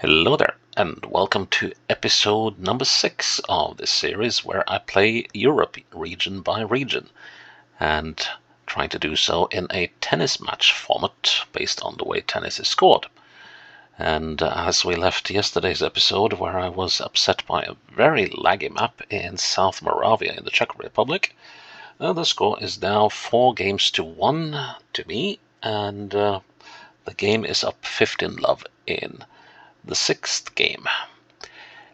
Hello there, and welcome to episode number 6 of this series where I play Europe region by region, and trying to do so in a tennis match format based on the way tennis is scored. And as we left yesterday's episode where I was upset by a very laggy map in South Moravia in the Czech Republic, the score is now 4-1 to me, and the game is up 15-love in the 6th game.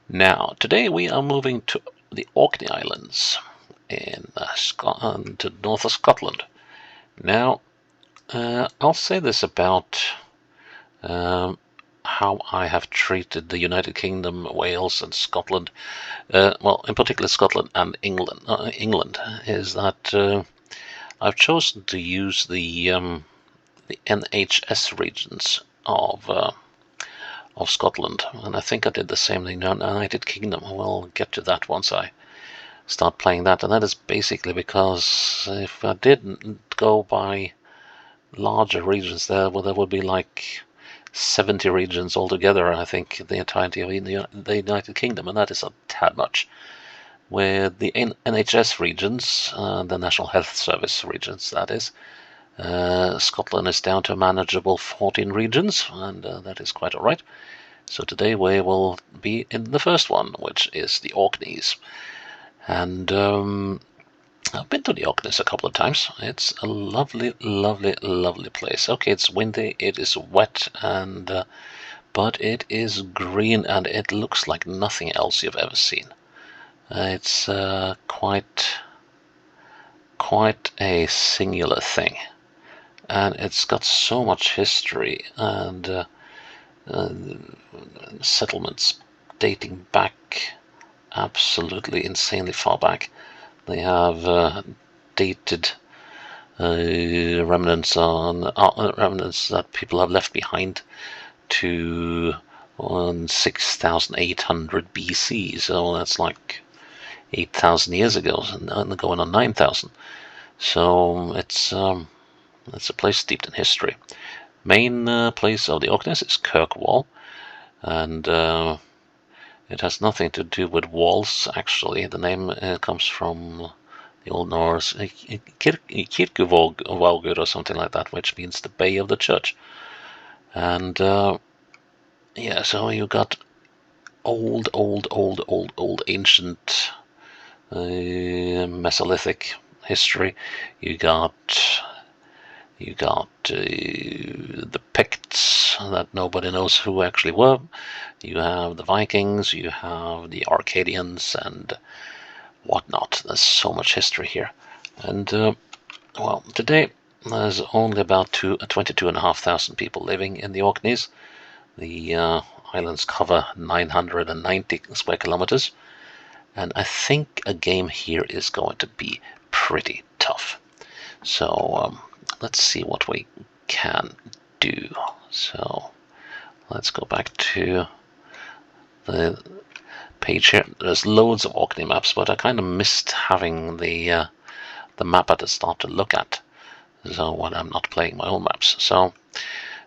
Now, today we are moving to the Orkney Islands in Scotland, to north of Scotland. Now, I'll say this about how I have treated the United Kingdom, Wales, and Scotland. Well, in particular Scotland and England. England is that I've chosen to use the NHS regions of Scotland, and I think I did the same thing in the United Kingdom. We'll get to that once I start playing that, and that is basically because if I didn't go by larger regions there, well, there would be like 70 regions altogether, I think, the entirety of the United Kingdom, and that is a tad much. With the NHS regions, the National Health Service regions, that is, Scotland is down to a manageable 14 regions, and that is quite all right. So today we will be in the first one, which is the Orkneys. And I've been to the Orkneys a couple of times. It's a lovely, lovely, lovely place. Okay, it's windy, it is wet, and but it is green, and it looks like nothing else you've ever seen. It's quite a singular thing. And it's got so much history and settlements dating back absolutely insanely far back. They have dated remnants that people have left behind to 6,800 BC. So that's like 8,000 years ago, and going on 9,000. So it's a place steeped in history. Main place of the Orkneys is Kirkwall, and it has nothing to do with walls, actually. The name comes from the Old Norse Kirkjuvogur or something like that, which means the bay of the church. And yeah, so you got old ancient Mesolithic history. You got the Picts that nobody knows who actually were. You have the Vikings, you have the Arcadians, and whatnot. There's so much history here. And, well, today there's only about 22,500 people living in the Orkneys. The islands cover 990 square kilometers. And I think a game here is going to be pretty tough. So, let's see what we can do. So let's go back to the page here. There's loads of Orkney maps, but I kind of missed having the map at the start to look at, so when I'm not playing my own maps. So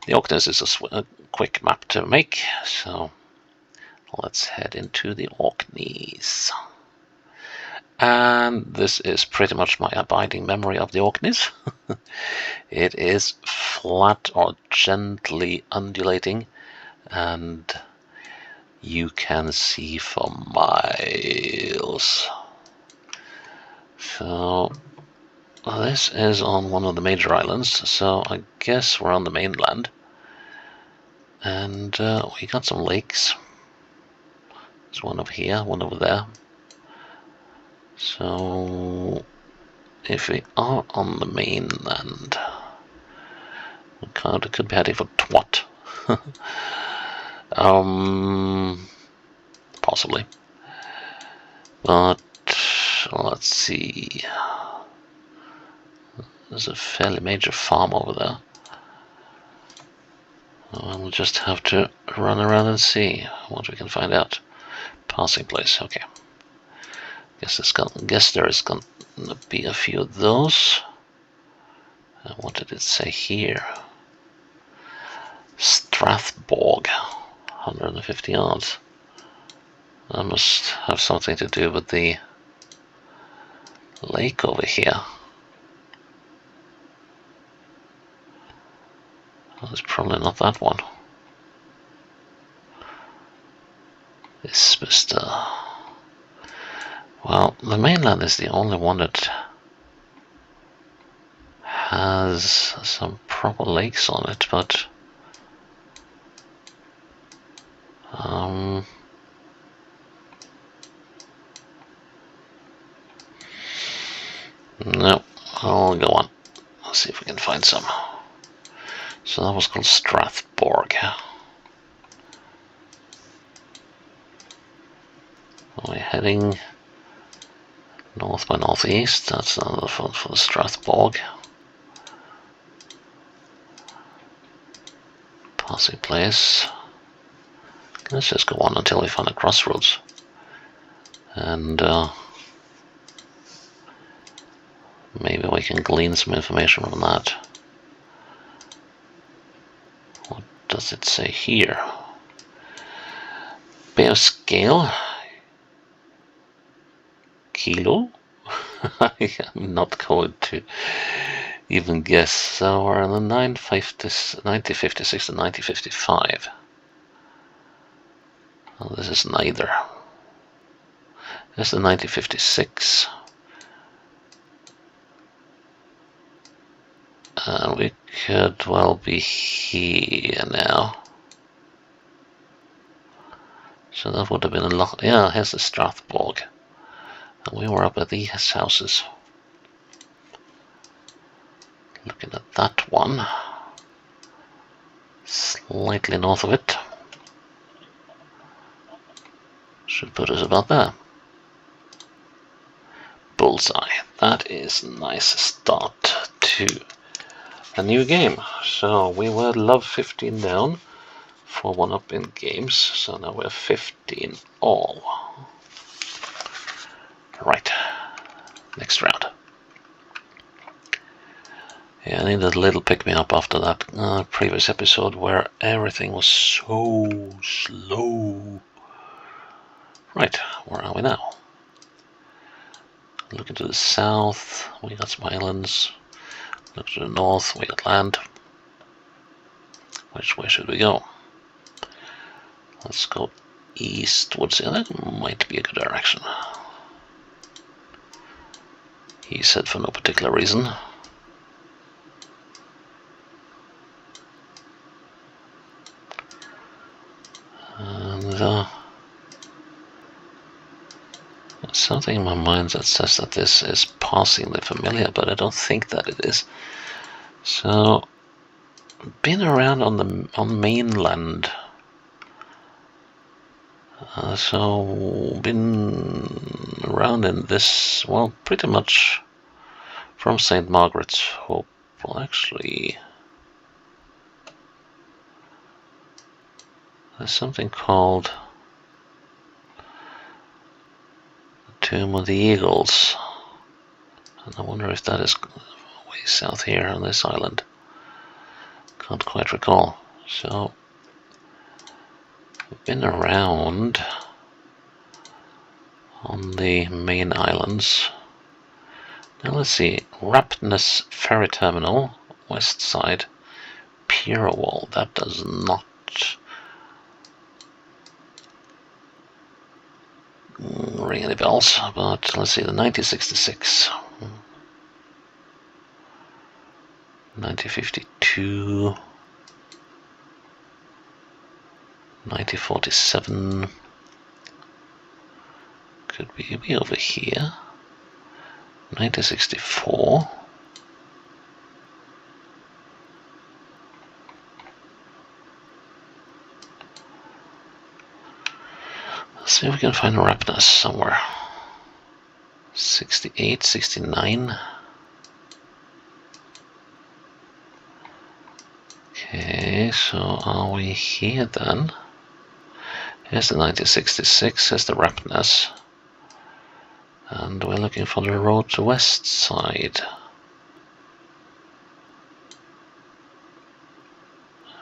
the Orkneys is a quick map to make, so let's head into the Orkneys. And this is pretty much my abiding memory of the Orkneys. It is flat or gently undulating, and you can see for miles. So this is on one of the major islands, so I guess we're on the mainland. And we got some lakes. There's one over here, one over there. So if we are on the mainland, we could be heading for Twat. Possibly. But let's see. There's a fairly major farm over there. We'll just have to run around and see what we can find out. Passing place, okay. Guess there is going to be a few of those. What did it say here? Strathborg. 150 yards. That must have something to do with the lake over here. Well, it's probably not that one. This Mr. Well, the mainland is the only one that has some proper lakes on it, but no, I'll go on. Let's see if we can find some. So that was called Strathborg. We're heading north by northeast. That's another for the Strathborg. Passing place. Let's just go on until we find a crossroads. And maybe we can glean some information from that. What does it say here? Bay of Scale. Kilo? I am not going to even guess. So we're in the 1956 to 1955. Well, this is neither. This is the 1956. And we could well be here now. So that would have been a lot. Yeah, here's the Strathborg. And we were up at these houses. Looking at that one. Slightly north of it. Should put us about there. Bullseye. That is a nice start to a new game. So we were love 15 down for 1 up in games. So now we're 15 all. Right. Next round. Yeah, I needed a little pick-me-up after that previous episode where everything was so slow. Right, where are we now? Looking to the south, we got some islands. Look to the north, we got land. Which way should we go? Let's go eastwards. Yeah, that might be a good direction. He said for no particular reason. And something in my mind that says that this is passingly familiar, but I don't think that it is. So, been around on the mainland. So been around in this, well, pretty much from St. Margaret's Hope. Well, actually, there's something called the Tomb of the Eagles, and I wonder if that is way south here on this island. Can't quite recall. So we've been around on the main islands. Now let's see, Rapness Ferry Terminal, west side, Pier Wall. That does not ring any bells, but let's see, the 1966, 1952, 1947, could be over here, 1964, let's see if we can find a Rapness somewhere. 68, 69. Okay, so are we here then? Here's the 1966, here's the Rapness. And we're looking for the road to west side.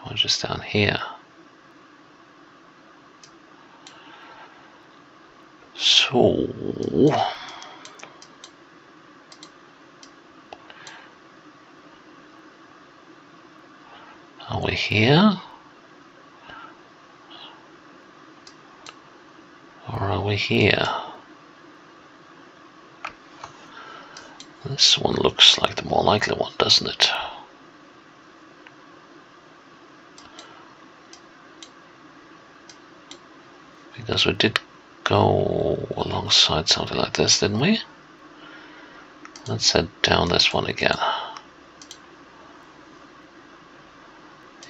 We're just down here. So are we here? Or are we here? This one looks like the more likely one, doesn't it? Because we did go alongside something like this, didn't we? Let's head down this one again.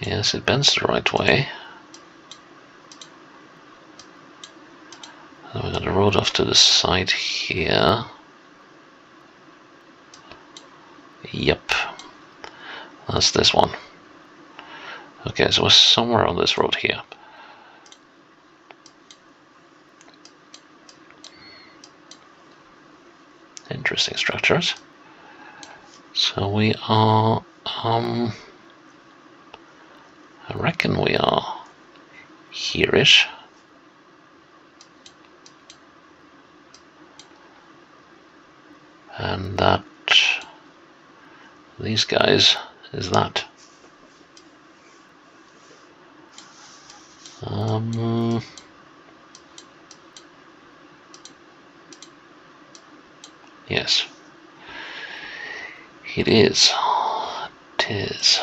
Yes, it bends the right way. And we've got a road off to the side here. Yep, that's this one. Okay, so we're somewhere on this road here. Interesting structures. So we are, I reckon we are here-ish. And that, these guys, is that. Yes. It is. It is.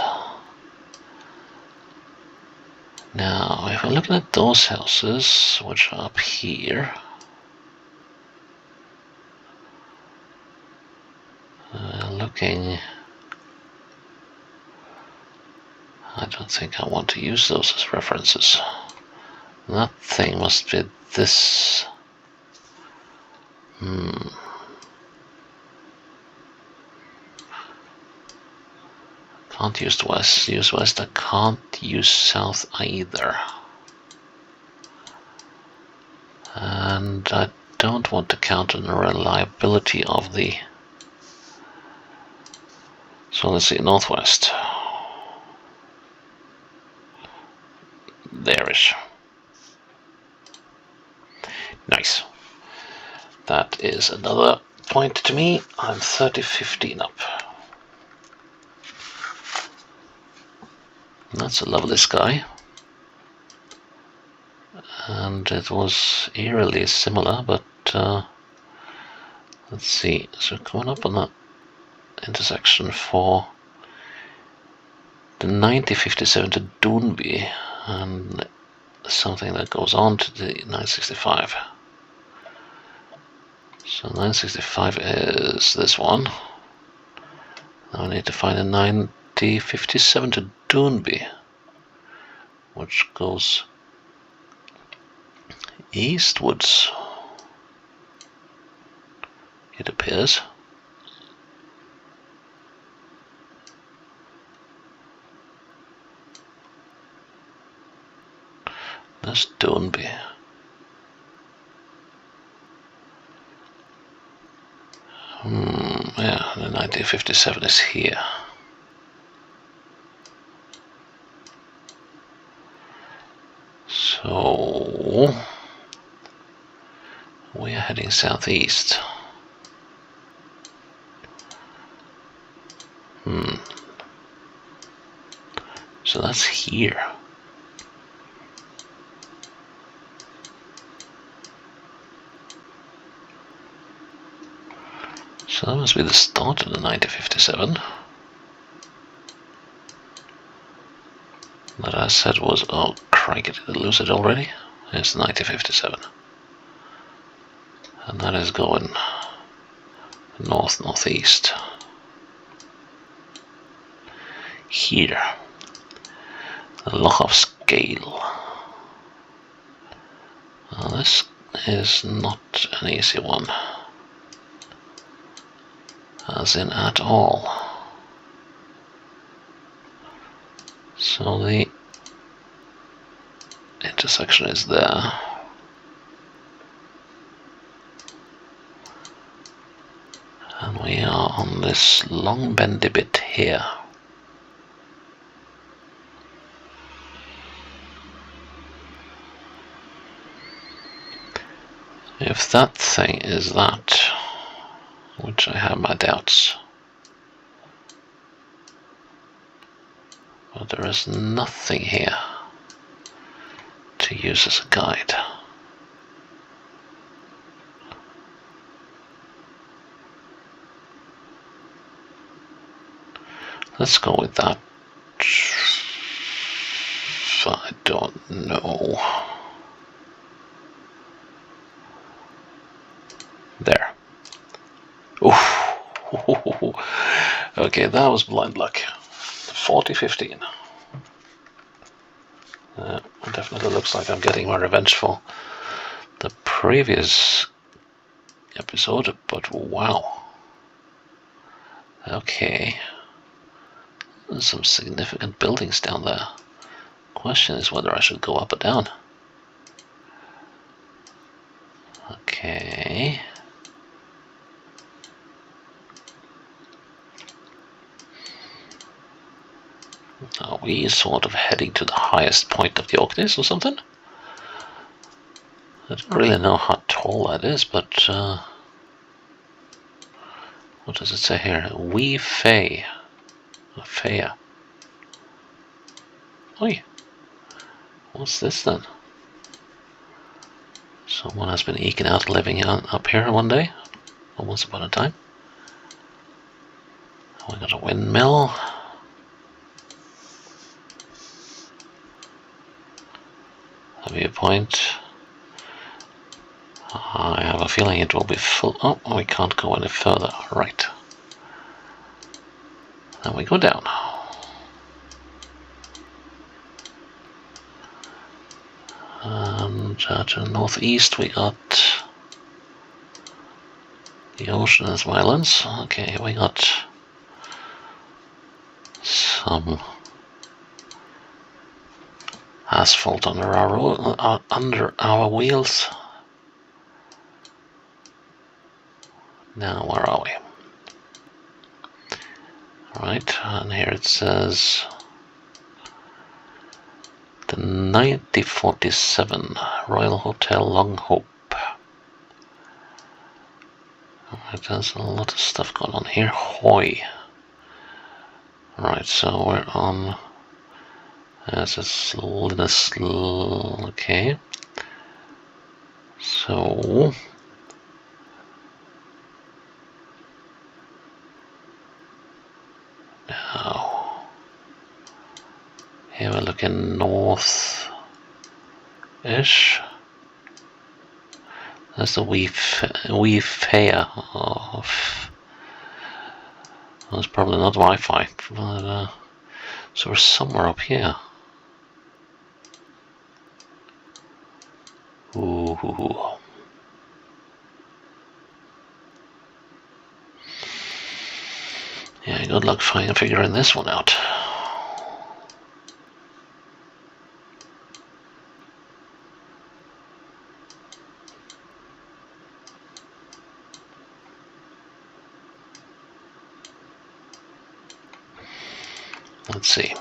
Now, if we're looking at those houses, which are up here, looking, I don't think I want to use those as references. That thing must be this. Can't use west. Use west. I can't use south either. And I don't want to count on the reliability of the. So let's see, northwest. There-ish. Nice. That is another point to me. I'm 30-15 up. That's a lovely sky. And it was eerily similar, but let's see. So coming up on that intersection for the 9057 to Doonby, and something that goes on to the 965. So 965 is this one. Now I need to find a 9057 to Doonby, which goes eastwards, it appears. That's Doonby. Yeah, the 1957 is here. So we are heading southeast. So that's here. So that must be the start of the 1957. That I said was, oh crikey, did I lose it already? It's 1957. And that is going north-northeast. Here. The Loch of Scale. Well, this is not an easy one. As in at all. So the intersection is there. And we are on this long bendy bit here. If that thing is that, which I have my doubts, but there is nothing here to use as a guide. Let's go with that. I don't know. There. Oof. Okay, that was blind luck. 40-15. It definitely looks like I'm getting my revenge for the previous episode, but wow. Okay. There's some significant buildings down there. Question is whether I should go up or down. Okay. Are we sort of heading to the highest point of the Orkneys or something? I don't really know how tall that is, but what does it say here? Wee Fay. Faya. Oi. What's this then? Someone has been eking out a living up here one day, or once upon a time. We got a windmill. A viewpoint. I have a feeling it will be full. Oh, we can't go any further. Right. Then we go down. And to the northeast we got the ocean and some islands. Okay, we got some asphalt under our road, under our wheels. Now where are we? Right, and here it says the 9047 Royal Hotel Long Hope. Right, there's a lot of stuff going on here. Hoy. Right, so we're on. As it's Linus. Okay. So. Now. Here we're looking north-ish. That's the wee Faya of. That's probably not Wi-Fi, but so we're somewhere up here. Ooh. Yeah, good luck figuring this one out. Let's see.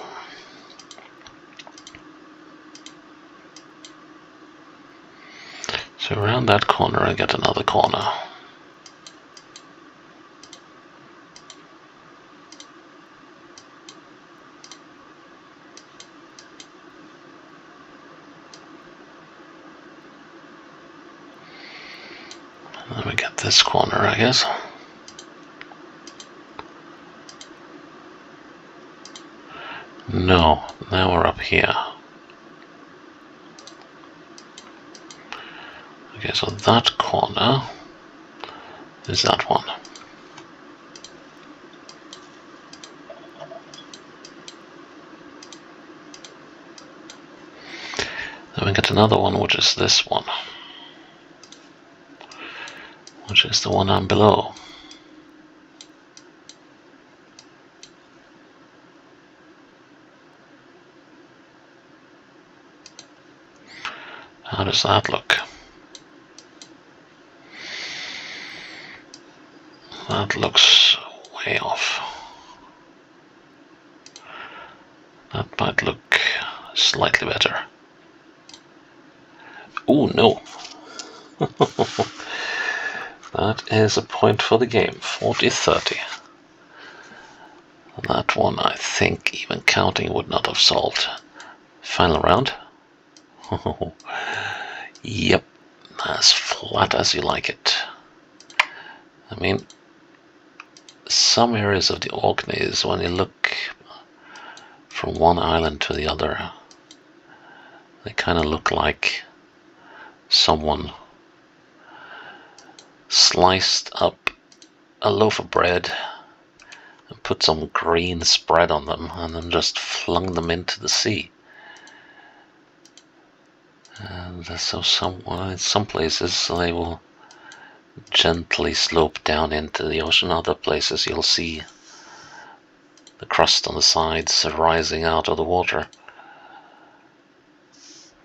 So around that corner I get another corner. And then we get this corner, I guess. No, now we're up here. Okay, so that corner is that one. Then we get another one, which is this one. Which is the one I'm below. How does that look? That looks way off. That might look slightly better. Oh no! That is a point for the game, 40-30. That one I think even counting would not have solved. Final round. Yep, as flat as you like it. I mean, some areas of the Orkneys, when you look from one island to the other, they kind of look like someone sliced up a loaf of bread and put some green spread on them and then just flung them into the sea. And so some places they will gently slope down into the ocean. Other places you'll see the crust on the sides rising out of the water.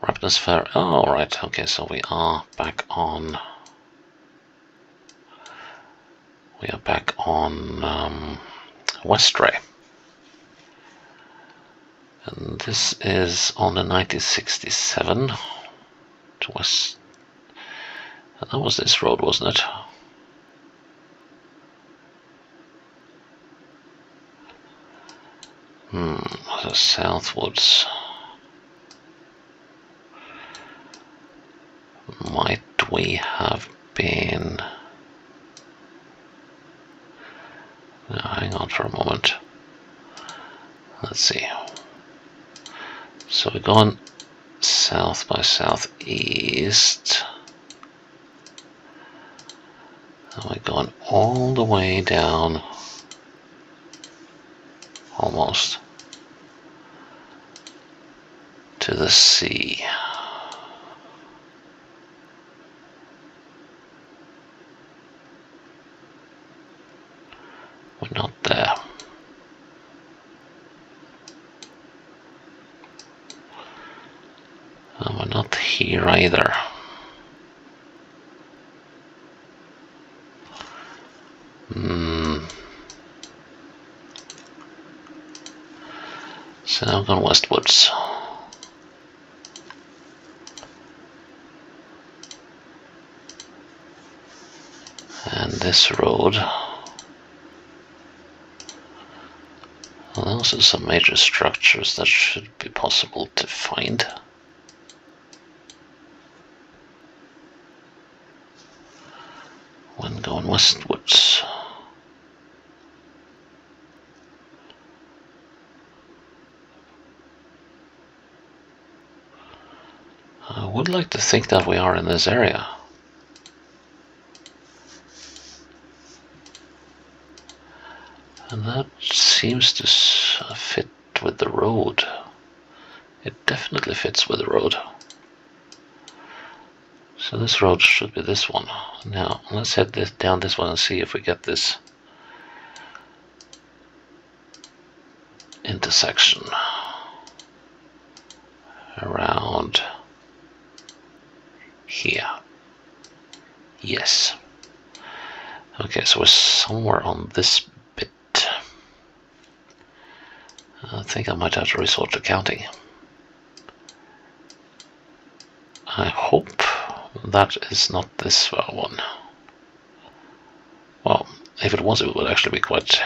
Rapidness fair. Oh, right. Okay, so we are back on. We are back on Westray. And this is on the 1967 to West. That was this road, wasn't it? So southwards. Might we have been... No, hang on for a moment. Let's see. So we're going south by southeast. And we're going all the way down, almost, to the sea. We're not there. And we're not here either. So now I'm going westwards. And this road. Well, those are some major structures that should be possible to find. When going westwards. I would like to think that we are in this area. And that seems to fit with the road. It definitely fits with the road. So this road should be this one. Now, let's head down this one and see if we get this intersection around here. Yes. Okay, so we're somewhere on this bit. I think I might have to resort to counting. I hope that is not this one. Well, if it was, it would actually be quite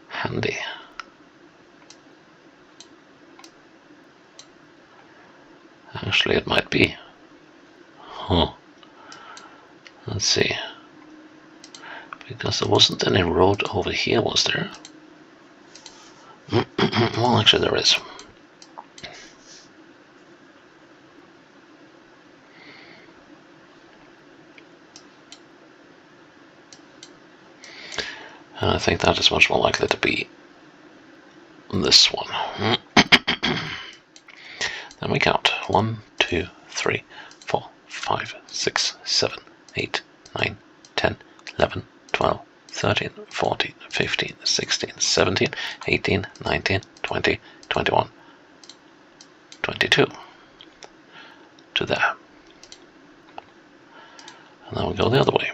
handy. Actually, it might be. Huh. Let's see. Because there wasn't any road over here, was there? Well, actually there is. And I think that is much more likely to be this one. Then we count. 1, 2, 3, 4, 5, 6, 7, 8, 9, 10, 11, 12, 13, 14, 15, 16, 17, 18, 19, 20, 21, 22. To there. And then we go the other way.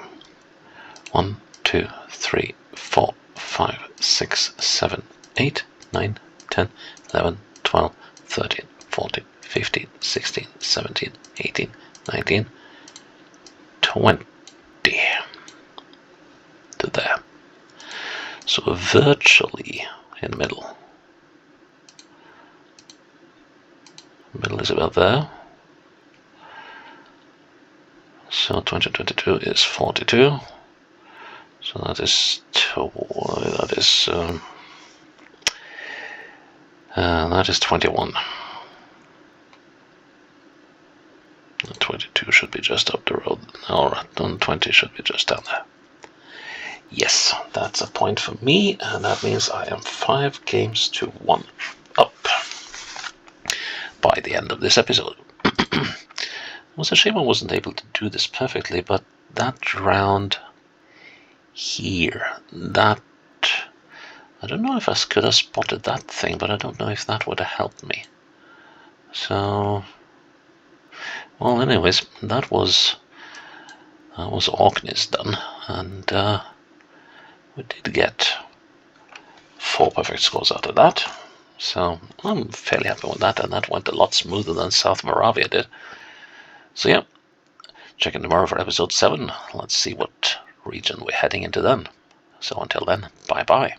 1, 2, 3, 4, 5, 6, 7, 8, 9, 10, 11, 12, 13, 14, 15, 16, 17, 18, 19, 20. to there. So we're virtually in the middle. Middle is about there. So 2022 is 42. So that is 21. And 22 should be just up the road. Alright, and 20 should be just down there. Yes, that's a point for me, and that means I am 5 games to 1 up by the end of this episode. It was a shame I wasn't able to do this perfectly, but that round here, that... I don't know if I could have spotted that thing, but I don't know if that would have helped me. So... Well, anyways, that was Orkney's done, and we did get 4 perfect scores out of that. So I'm fairly happy with that, and that went a lot smoother than South Moravia did. So yeah, check in tomorrow for episode 7. Let's see what region we're heading into then. So until then, bye bye.